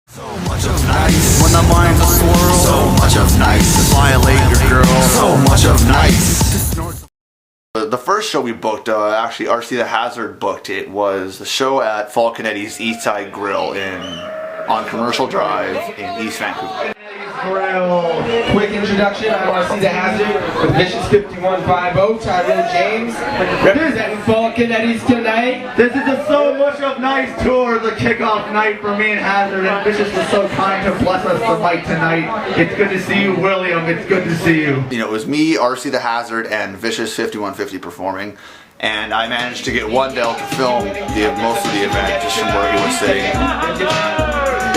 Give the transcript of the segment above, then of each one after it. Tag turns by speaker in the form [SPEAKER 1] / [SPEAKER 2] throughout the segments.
[SPEAKER 1] So much of nice. When the mind's a swirl. So much of nice. Violate your girl. So much of nice. The first show we booked, actually RC the Hazard booked it, was the show at Falconetti's East Side Grill on Commercial Drive in East Vancouver.
[SPEAKER 2] Grill. Quick introduction, I'm RC the Hazard with Vicious 5150, Tyrow James, representing Falconetti's tonight.
[SPEAKER 3] This is a So Much of Nice tour, the kickoff night for me and Hazard, and Vicious was so kind to bless us the mic tonight. It's good to see you, William. It's good to see you.
[SPEAKER 1] You know, it was me, RC the Hazard, and Vicious 5150 performing, and I managed to get Wendell to film most of the event just from where he was sitting.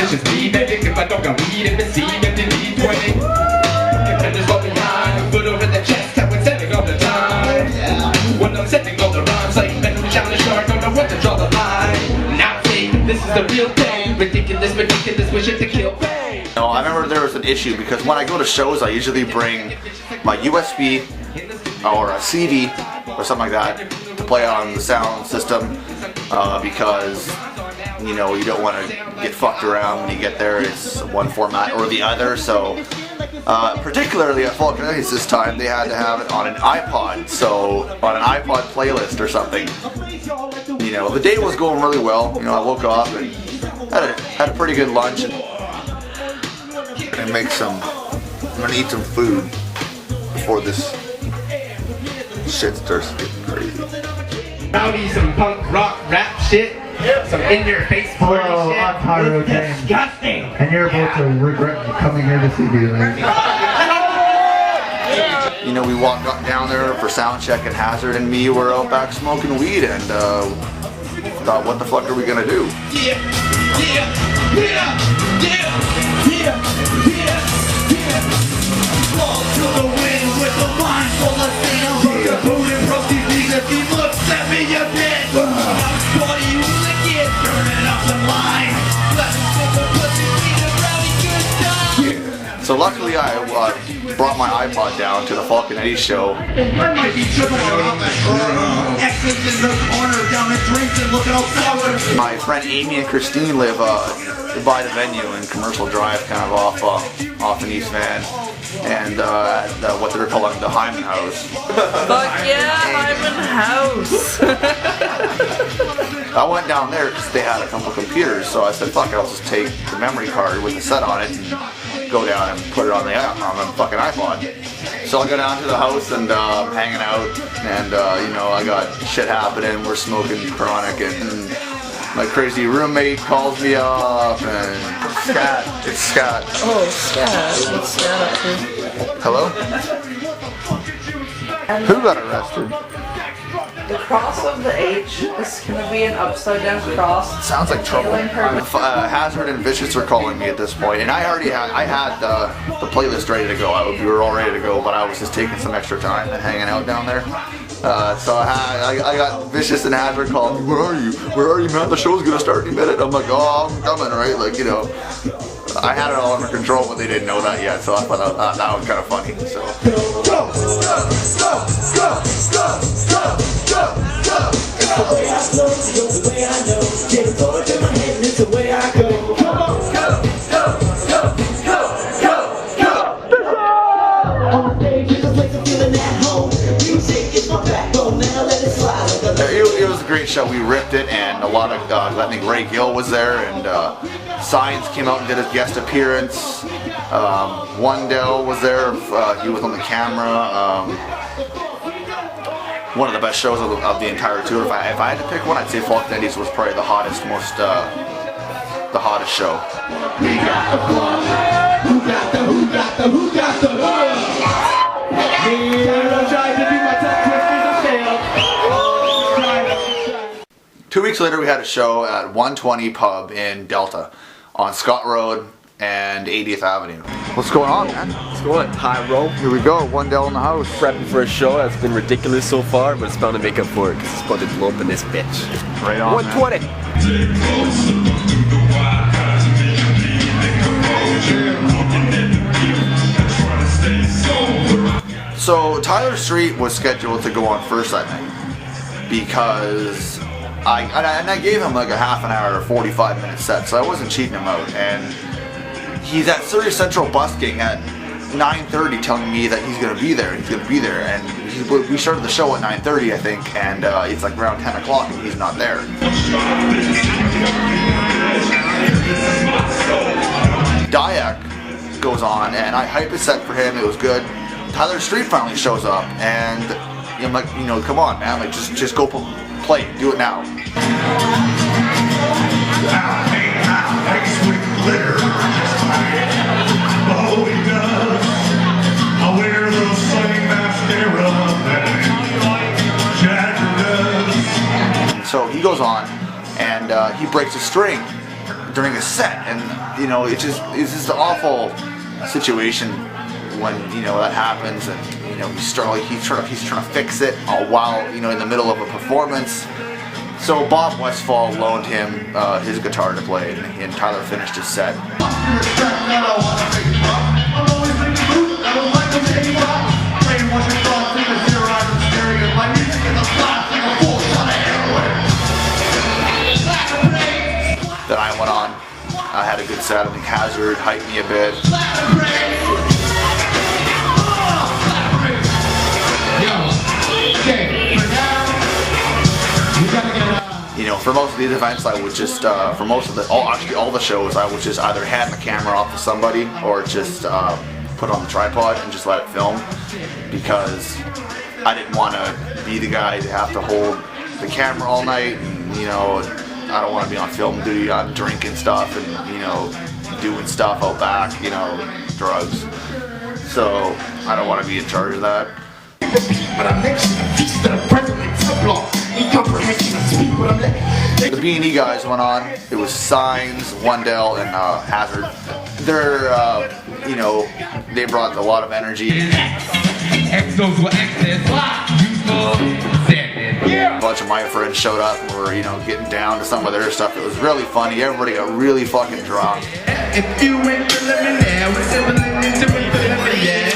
[SPEAKER 2] It's just me, baby, if I don't got weed in the sea, baby, need 20. Contenders go behind, put over the chest, I would setting all the time. When I'm setting all the rhymes, like men who challenge shark, don't know where to draw the line. Now fake, this is the real thing. Ridiculous, wishing to kill pain.
[SPEAKER 1] No, I remember there was an issue because when I go to shows, I usually bring my USB or a CD or something like that to play on the sound system because you know, you don't want to get fucked around when you get there. It's one format or the other. So, particularly at Falconetti's this time, they had to have it on an iPod. So, on an iPod playlist or something. You know, the day was going really well. You know, I woke up and had a pretty good lunch. And I'm gonna eat some food before this shit starts getting crazy.
[SPEAKER 2] Rowdy, some punk rock rap shit. Some in-your-face party
[SPEAKER 3] Hello,
[SPEAKER 2] shit.
[SPEAKER 3] I'm Tyrow James.
[SPEAKER 2] Disgusting.
[SPEAKER 3] And you're about to regret coming here to see me tonight.
[SPEAKER 1] You know, we walked up down there for sound check, and Hazard and me were out back smoking weed, and thought, what the fuck are we gonna do?
[SPEAKER 4] Fall to the wind with a mind full of steel. Fuck the boot and broke these knees. If he looks at me, you're dead. Body you lick it, turning up the line. Let's smoke a pussy, beat a rowdy good time.
[SPEAKER 1] So luckily I brought my iPod down to the Falconetti show.
[SPEAKER 4] I might be tripping around that X's in the corner, down the drinks and looking all sour.
[SPEAKER 1] My friend Amy and Christine live by the venue in Commercial Drive, kind of off in East Van, and at what they're calling the Hyman House.
[SPEAKER 5] Fuck yeah, Hyman House!
[SPEAKER 1] I went down there because they had a couple computers, so I said, fuck it, I'll just take the memory card with the set on it and go down and put it on the fucking iPod. So I go down to the house and hanging out, and you know, I got shit happening. We're smoking chronic, and my crazy roommate calls me up, and Scat, it's Scat.
[SPEAKER 5] Oh, Scat. What's Scat up to?
[SPEAKER 1] Hello? Who got arrested?
[SPEAKER 5] The cross of the H is going to be an upside down cross.
[SPEAKER 1] Sounds like trouble.
[SPEAKER 5] Feeling perfect.
[SPEAKER 1] Hazard and Vicious are calling me at this point, and I had the playlist ready to go. We were all ready to go, but I was just taking some extra time and hanging out down there. So I got Vicious and Hazard calling me. Where are you? Where are you, man? The show's gonna start in a minute. I'm like, oh, I'm coming, right? Like, you know, I had it all under control, but they didn't know that yet. So I thought that was kind of funny. So.
[SPEAKER 4] Go, go, go, go, go, go, go, go. It's the way I flow, it's the way I know. Get it forward to my head, and it's the way I go. Come on, go, go, go, go, go, go. On the stage, it's a place I'm feeling at home. Music is my backbone, now let it slide.
[SPEAKER 1] It was a great show. We ripped it, and a lot of, I think Ray Gill was there, and Signs came out and did a guest appearance. Wendell was there, he was on the camera. One of the best shows of the entire tour. If I had to pick one, I'd say Falconetti's was probably the hottest show.
[SPEAKER 4] We got the floor. Who got the Tyrow tried to do my tongue twisters and failed.
[SPEAKER 1] 2 weeks later, we had a show at 120 Pub in Delta on Scott Road and 80th Avenue. What's going on, man?
[SPEAKER 6] What's going on? Tyrow.
[SPEAKER 1] Here we go, Wendell in the house.
[SPEAKER 6] Prepping for a show that's been ridiculous so far, but it's bound to make up for it because it's about to blow up in this bitch.
[SPEAKER 1] Right on,
[SPEAKER 6] 120.
[SPEAKER 1] So Tyler Street was scheduled to go on first that night because I gave him like a half an hour or 45-minute set, so I wasn't cheating him out. And he's at Surrey Central busking at 9:30, telling me that he's gonna be there. And we started the show at 9:30, I think, and it's like around 10 o'clock and he's not there. Dyack goes on, and I hype a set for him. It was good. Tyler Street finally shows up, and I'm like, you know, come on, man, like just go play, do it now. So he goes on, and he breaks a string during a set, and you know, it's just an awful situation when, you know, that happens, and you know, he's trying to fix it while, you know, in the middle of a performance. So Bob Westfall loaned him his guitar to play, and Tyler finished his set. Then I went on. I had a good set. I think Hazard hyped me a bit. You know, for most of these events, I would just, for most of the, actually all the shows, I would just either hand the camera off to somebody or just put it on the tripod and just let it film, because I didn't want to be the guy to have to hold the camera all night, and, you know, I don't want to be on film duty. I'm drinking stuff and, you know, doing stuff out back, you know, drugs. So I don't want to be in charge of that. The B&E guys went on. It was Signs, Wendell, and Hazard. They're, you know, they brought a lot of energy. A bunch of my friends showed up and were, you know, getting down to some of their stuff. It was really funny. Everybody got really fucking drunk.
[SPEAKER 2] If you went preliminary, we're sibling into preliminary.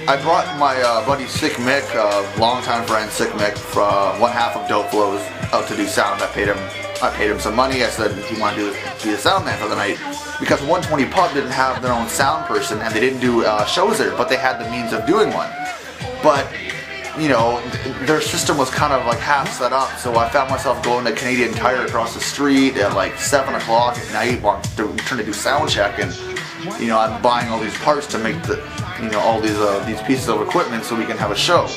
[SPEAKER 1] I brought my buddy Sick Mick, longtime friend Sick Mick, one half of Dope Flows, out to do sound. I paid him some money. I said he wanted to be the sound man for the night, because 120 Pub didn't have their own sound person and they didn't do shows there, but they had the means of doing one. But, you know, their system was kind of like half set up, so I found myself going to Canadian Tire across the street at like 7 o'clock at night while I'm trying to do sound check, and, you know, I'm buying all these parts to make the, you know, all these pieces of equipment so we can have a show.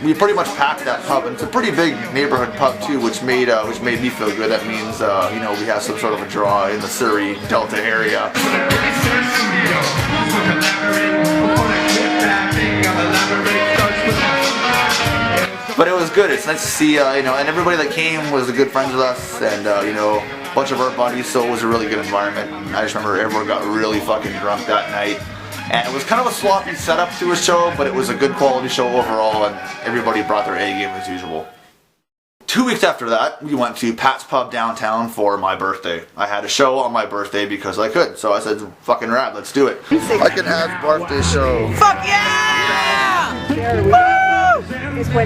[SPEAKER 1] We pretty much packed that pub, and it's a pretty big neighborhood pub too, which made me feel good. That means, you know, we have some sort of a draw in the Surrey Delta area. But it was good. It's nice to see, you know, and everybody that came was good friends with us, and you know, a bunch of our buddies. So it was a really good environment. And I just remember everyone got really fucking drunk that night. And it was kind of a sloppy setup to a show, but it was a good quality show overall, and everybody brought their A game as usual. 2 weeks after that, we went to Pat's Pub downtown for my birthday. I had a show on my birthday because I could, so I said, fucking rad, let's do it. I Can Haz Barfday Show.
[SPEAKER 5] Fuck yeah! Woo!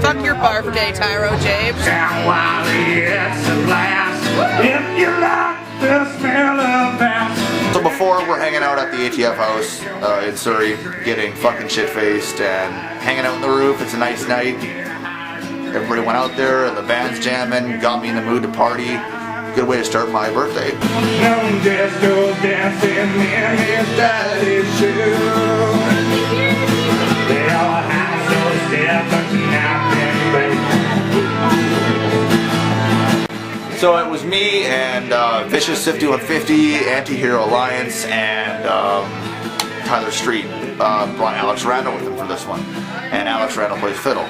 [SPEAKER 5] Fuck your birthday, Tyrow James.
[SPEAKER 1] So before, we're hanging out at the ATF house in Surrey, getting fucking shit-faced and hanging out on the roof. It's a nice night. Everybody went out there, and the band's jamming, got me in the mood to party. Good way to start my birthday. So it was me and Vicious 5150, Anti-Hero Alliance, and Tyler Street. Brought Alex Randall with him for this one, and Alex Randall plays fiddle.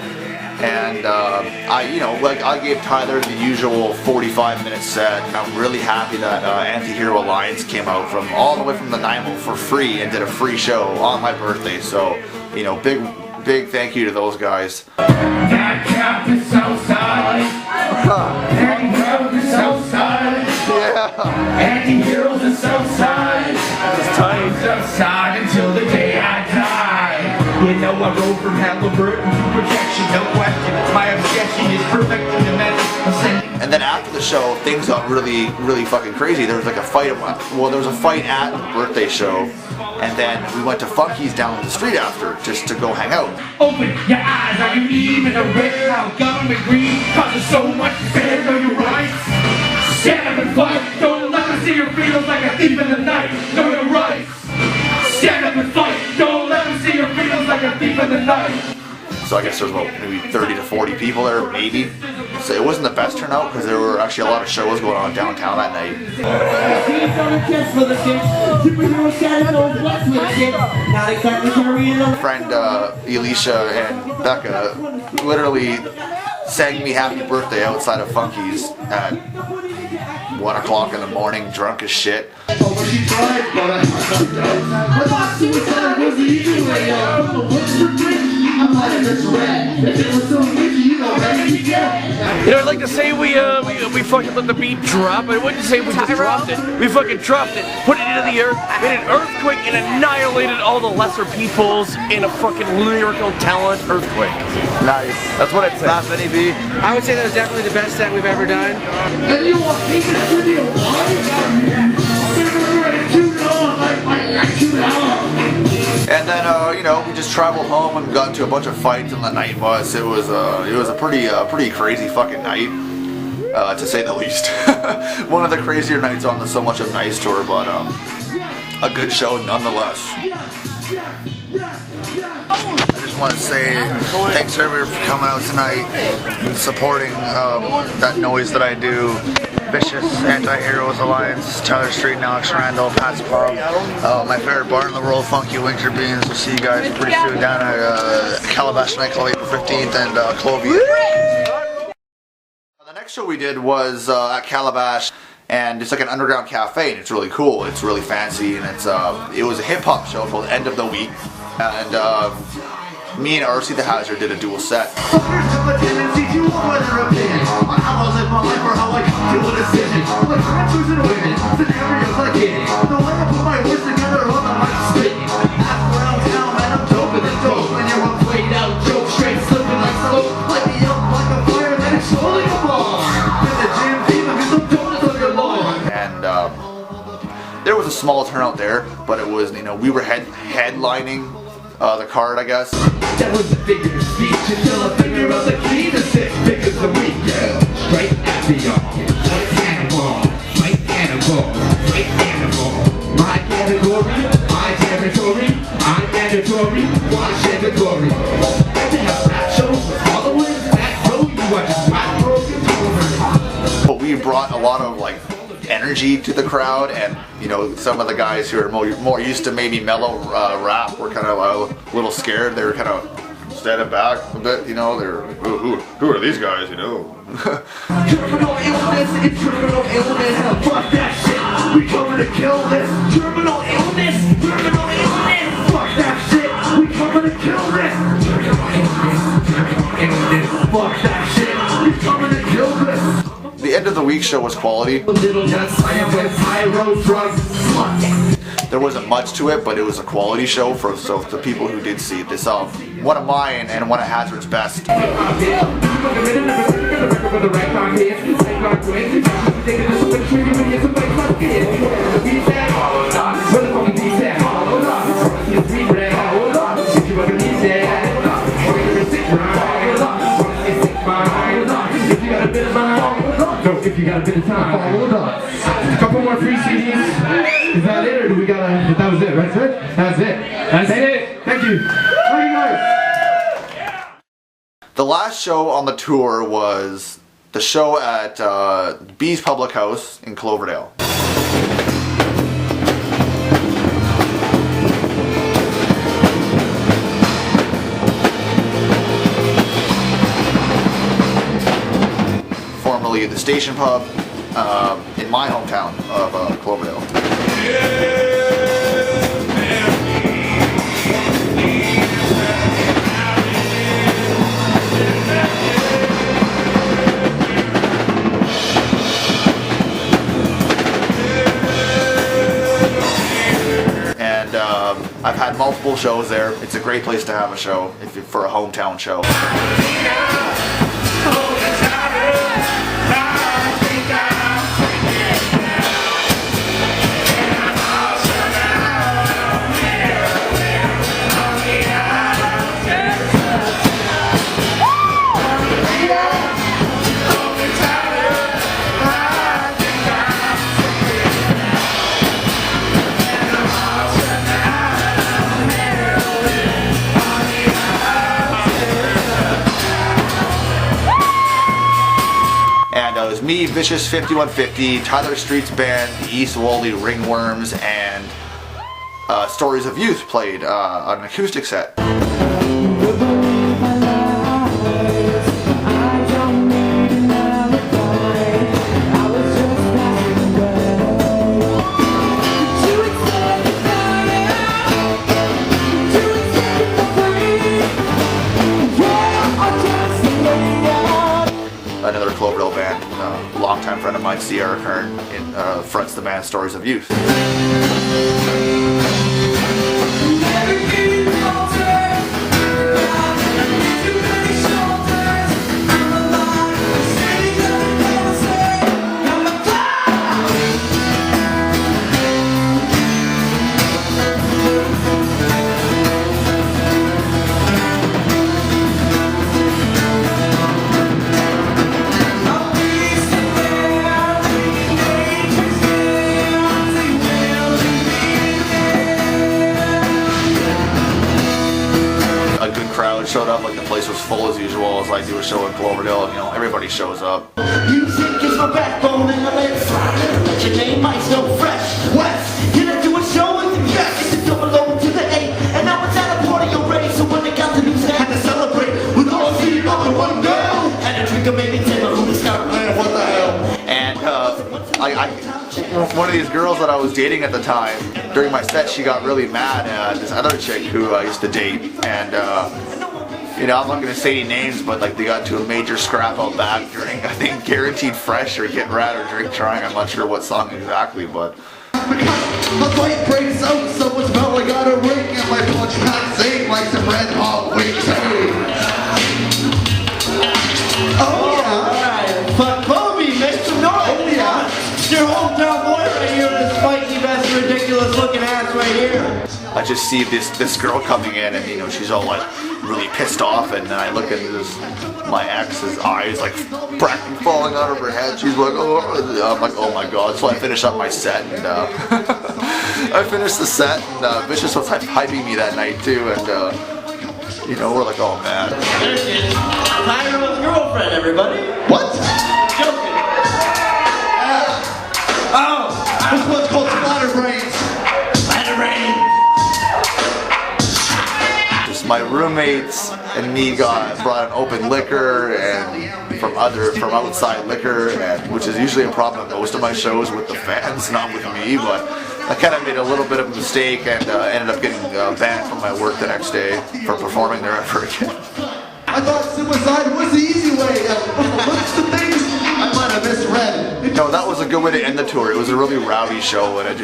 [SPEAKER 1] And I gave Tyler the usual 45-minute set, and I'm really happy that Anti-Hero Alliance came out from all the way from Nanaimo for free and did a free show on my birthday. So, you know, big thank you to those guys.
[SPEAKER 3] Anti-heroes in Southside.
[SPEAKER 1] Yeah.
[SPEAKER 3] Anti-heroes in Southside.
[SPEAKER 6] It's tight.
[SPEAKER 3] Southside until the day I die. You know I rode from Halliburton to perfection, no question. My obsession is perfecting the method of sending.
[SPEAKER 1] And then after the show, things got really, really fucking crazy. There was like a fight. Well, there was a fight at the birthday show, and then we went to Funky's down the street after just to go hang out.
[SPEAKER 3] Open your eyes, are you even aware how government greed causes so much fear? Know your rights? Stand up and fight. Don't let them see your feelings like a thief in the night. Know your rights. Stand up and fight. Don't let them see your feelings like a thief in the night.
[SPEAKER 1] So I guess there was about maybe 30 to 40 people there, maybe. So it wasn't the best turnout because there were actually a lot of shows going on downtown that night. Friend Elisha and Becca literally sang me happy birthday outside of Funky's at 1 o'clock in the morning, drunk as shit.
[SPEAKER 6] You know, I'd like to say we fucking let the beat drop. I wouldn't say we just dropped it. We fucking dropped it, put it into the earth, made an earthquake, and annihilated all the lesser peoples in a fucking lyrical talent earthquake.
[SPEAKER 1] Nice.
[SPEAKER 6] That's what I'd say.
[SPEAKER 1] Not many B.
[SPEAKER 5] I would say that was definitely the best set we've ever done.
[SPEAKER 3] And you want me to video
[SPEAKER 1] And then, you know, we just traveled home and got into a bunch of fights on the night bus. It was a pretty crazy fucking night, to say the least. One of the crazier nights on the So Much of Nice tour, but a good show nonetheless. I just want to say thanks to everyone for coming out tonight and supporting that noise that I do. Vicious, Anti-Heroes Alliance, Tyler Street, and Alex Randall, Pat's Pub. My favorite bar in the world, Funky Winter Beans. We'll see you guys pretty soon down at Calabash Nightclub April 15th and Clovia. The next show we did was at Calabash, and it's like an underground cafe, and it's really cool. It's really fancy, and it was a hip hop show called End of the Week, and me and RC the Hazard did a dual set. And there was a small turnout there, but it was, you know, we were headlining the card, I guess.
[SPEAKER 3] That was the figure of speech until a figure of the key to 6 figures a week. Straight at the white animal, white animal, white animal. My category, my territory, I'm mandatory, watch mandatory. They have rap shows with followers that know you are just white broken.
[SPEAKER 1] But we brought a lot of like energy to the crowd, and you know, some of the guys who are more used to maybe mellow rap were kind of a little scared. They were kind of standing back a bit, you know. They're who are these guys, you know?
[SPEAKER 3] Terminal illness, it's terminal illness. Fuck that shit, we coming to kill this. Terminal illness, terminal illness. Fuck that shit, we coming to kill this. Terminal illness, fuck that shit, we coming to kill this.
[SPEAKER 1] The End of the Week show was quality.
[SPEAKER 3] Little nuts, I am with Tyrow drugs.
[SPEAKER 1] There wasn't much to it, but it was a quality show for the people who did see it. They saw one of mine and one of Hazard's best.
[SPEAKER 3] If you got a bit of time, follow the dots. A couple more free CDs. Is that it, or do we gotta? That was it, right? That's it. That's it. Thank you. Thank you guys.
[SPEAKER 1] The last show on the tour was the show at B's Public House in Cloverdale. Formerly the Station Pub in my hometown of Cloverdale. I've had multiple shows there. It's a great place to have a show for a hometown show. It was me, Vicious 5150, Tyler Street's band, the East Wally Ringworms, and Stories of Youth played on an acoustic set. Another Cloverdale band, longtime friend of mine, Sierra Kern, fronts the band Stories of Youth. Showed up, like the place was full as usual, as I do a show in Cloverdale, and you know, everybody shows up.
[SPEAKER 4] Music is my backbone and my legs sliding. Let your name might so fresh. West, get into a show with the best. It's a double O to the A, and now it's at a party already. So when they got the new set, had to celebrate with all feet on one girl. And a drink of maybe 10 of who the scout, man, what the hell?
[SPEAKER 1] And one of these girls that I was dating at the time, during my set, she got really mad at this other chick who I used to date, and you know, I'm not going to say any names, but like they got into a major scrap out back during, I think, Guaranteed Fresh or Get Rad or Drink Trying. I'm not sure what song exactly, but.
[SPEAKER 3] My fight breaks out, so much bell I got a ring, and my punch packs aim like some red hot wings.
[SPEAKER 4] Oh yeah, but Kobe, make some noise. Oh yeah, it's your hometown boy right here, this spiky, best, ridiculous looking ass right here.
[SPEAKER 1] I just see this girl coming in, and you know, she's all like really pissed off, and then I look into my ex's eyes like practically falling out of her head. She's like, oh, I'm like, oh my god. So I finish up my set, and I finished the set, and Vicious was hyping me that night too, and you know, we're like, oh man.
[SPEAKER 4] There's Tyrow's girlfriend, everybody.
[SPEAKER 3] What?
[SPEAKER 4] Joking.
[SPEAKER 3] This one's called Splatterbrains.
[SPEAKER 4] Splatterbrains.
[SPEAKER 1] My roommates and me brought an open liquor and from outside liquor, and which is usually a problem at most of my shows with the fans, not with me. But I kind of made a little bit of a mistake and ended up getting banned from my work the next day for performing there ever again.
[SPEAKER 3] I thought suicide was the easy way. What's the things I might have misread?
[SPEAKER 1] No, that was a good way to end the tour. It was a really rowdy show, and it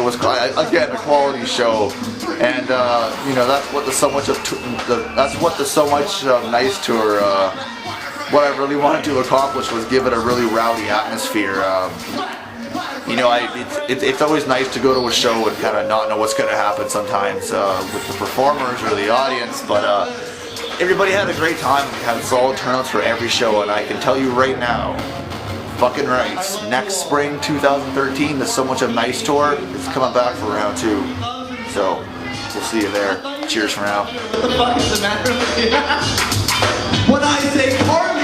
[SPEAKER 1] was again a quality show, and you know, that's what the So Much Nice tour. What I really wanted to accomplish was give it a really rowdy atmosphere. You know, it's always nice to go to a show and kind of not know what's going to happen sometimes with the performers or the audience, but everybody had a great time. We had solid turnouts for every show, and I can tell you right now, fucking right, next spring 2013, the So Much of Nice tour is coming back for round 2. So, we'll see you there. Cheers for now.
[SPEAKER 4] What the fuck is the matter with you?
[SPEAKER 3] When I say party.